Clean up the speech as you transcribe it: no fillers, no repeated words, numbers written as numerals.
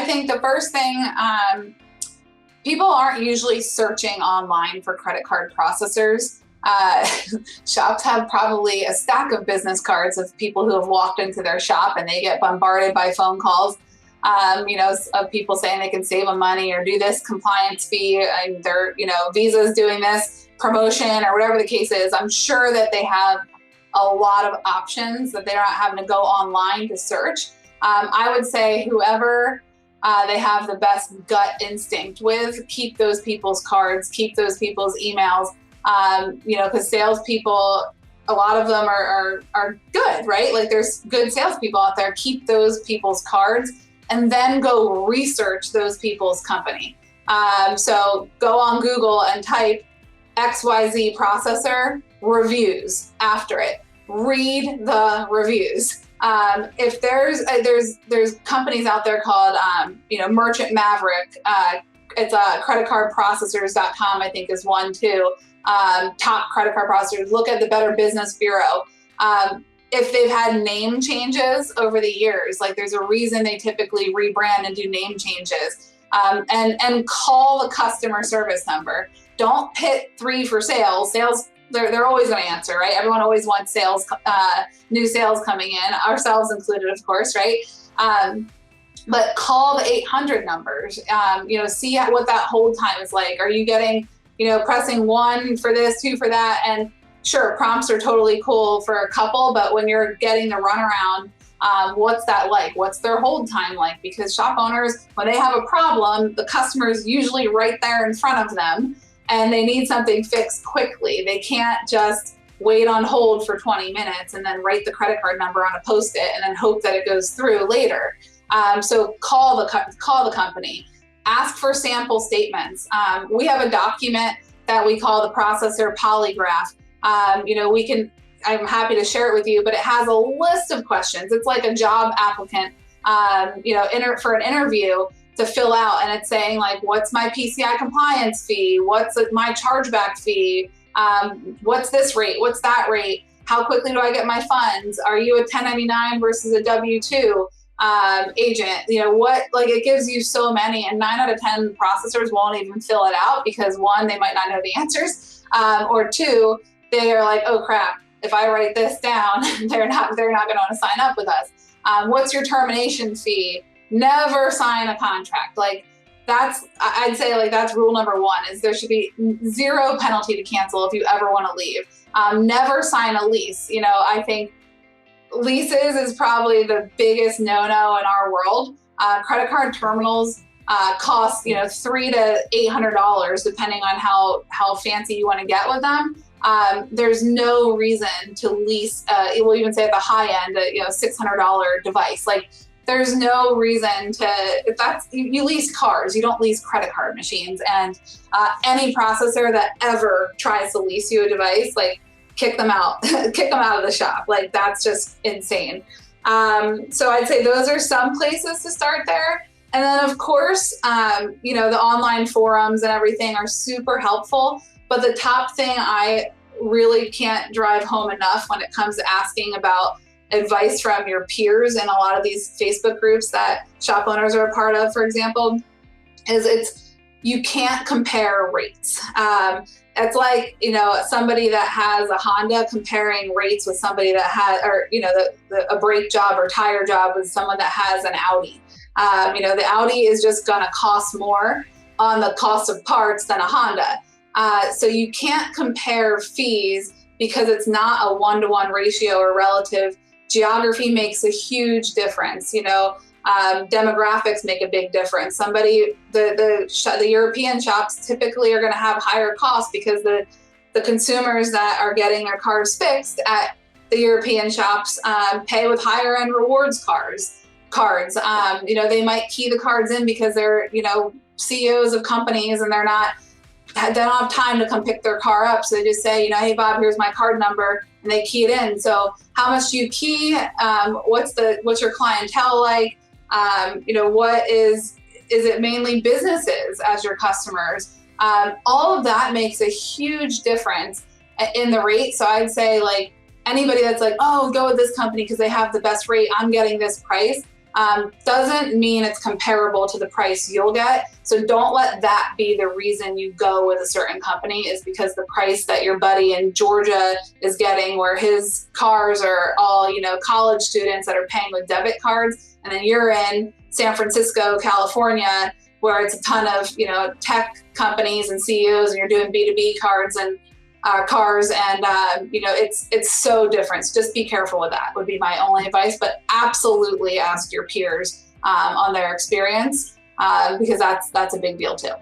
think the first thing, people aren't usually searching online for credit card processors. Shops have probably a stack of business cards of people who have walked into their shop, and they get bombarded by phone calls, of people saying they can save them money or do this compliance fee, and their, Visa's doing this promotion or whatever the case is. I'm sure that they have a lot of options that they're not having to go online to search. I would say whoever they have the best gut instinct with, keep those people's cards, keep those people's emails, because salespeople, a lot of them are good, right? Like there's good salespeople out there. Keep those people's cards and then go research those people's company. So go on Google and type XYZ processor reviews after it. Read the reviews. If there's companies out there called, Merchant Maverick. It's creditcardprocessors.com, I think is one too. Top credit card processors. Look at the Better Business Bureau. If they've had name changes over the years, like there's a reason they typically rebrand and do name changes. And call the customer service number. Don't pit 3 for sales. Sales, they're always going to answer, right? Everyone always wants sales, new sales coming in, ourselves included, of course, right? But call the 800 numbers. See what that hold time is like. Are you getting, pressing 1 for this, 2 for that, and sure, prompts are totally cool for a couple, but when you're getting the runaround, what's that like? What's their hold time like? Because shop owners, when they have a problem, the customer is usually right there in front of them, and they need something fixed quickly. They can't just wait on hold for 20 minutes and then write the credit card number on a Post-it and then hope that it goes through later. So call the company. Ask for sample statements. We have a document that we call the processor polygraph. I'm happy to share it with you, but it has a list of questions. It's like a job applicant, for an interview to fill out. And it's saying like, what's my PCI compliance fee? What's my chargeback fee? What's this rate? What's that rate? How quickly do I get my funds? Are you a 1099 versus a W-2 agent? It gives you so many, and 9 out of 10 processors won't even fill it out because 1, they might not know the answers, or 2, they are like, oh crap, if I write this down, they're not going to want to sign up with us. What's your termination fee? Never sign a contract. I'd say that's rule number 1, is there should be 0 penalty to cancel if you ever want to leave. Never sign a lease. I think leases is probably the biggest no-no in our world. Credit card terminals cost $300 to $800 depending on how fancy you want to get with them. There's no reason to lease. We'll even say at the high end, a $600 device. There's no reason you lease cars, you don't lease credit card machines. And any processor that ever tries to lease you a device, kick them out, kick them out of the shop. That's just insane. So I'd say those are some places to start there. And then of course, the online forums and everything are super helpful. But the top thing I really can't drive home enough when it comes to asking about advice from your peers in a lot of these Facebook groups that shop owners are a part of, for example, is you can't compare rates. It's like, somebody that has a Honda comparing rates with somebody that has, or, a brake job or tire job with someone that has an Audi. The Audi is just going to cost more on the cost of parts than a Honda. So you can't compare fees because it's not a 1-to-1 ratio or relative. Geography makes a huge difference. Demographics make a big difference. The European shops typically are going to have higher costs because the consumers that are getting their cars fixed at the European shops pay with higher end rewards cards. They might key the cards in because they're CEOs of companies and they don't have time to come pick their car up. So they just say, hey, Bob, here's my card number, and they key it in. So how much do you key? What's your clientele like? What is it mainly businesses as your customers? All of that makes a huge difference in the rate. So I'd say anybody that's oh, go with this company because they have the best rate, I'm getting this price. doesn't mean it's comparable to the price you'll get. So don't let that be the reason you go with a certain company, is because the price that your buddy in Georgia is getting, where his cars are all, college students that are paying with debit cards, and then you're in San Francisco, California, where it's a ton of, tech companies and CEOs, and you're doing B2B cards and cars, and it's so different. So just be careful with that, would be my only advice. But absolutely ask your peers on their experience, because that's a big deal too.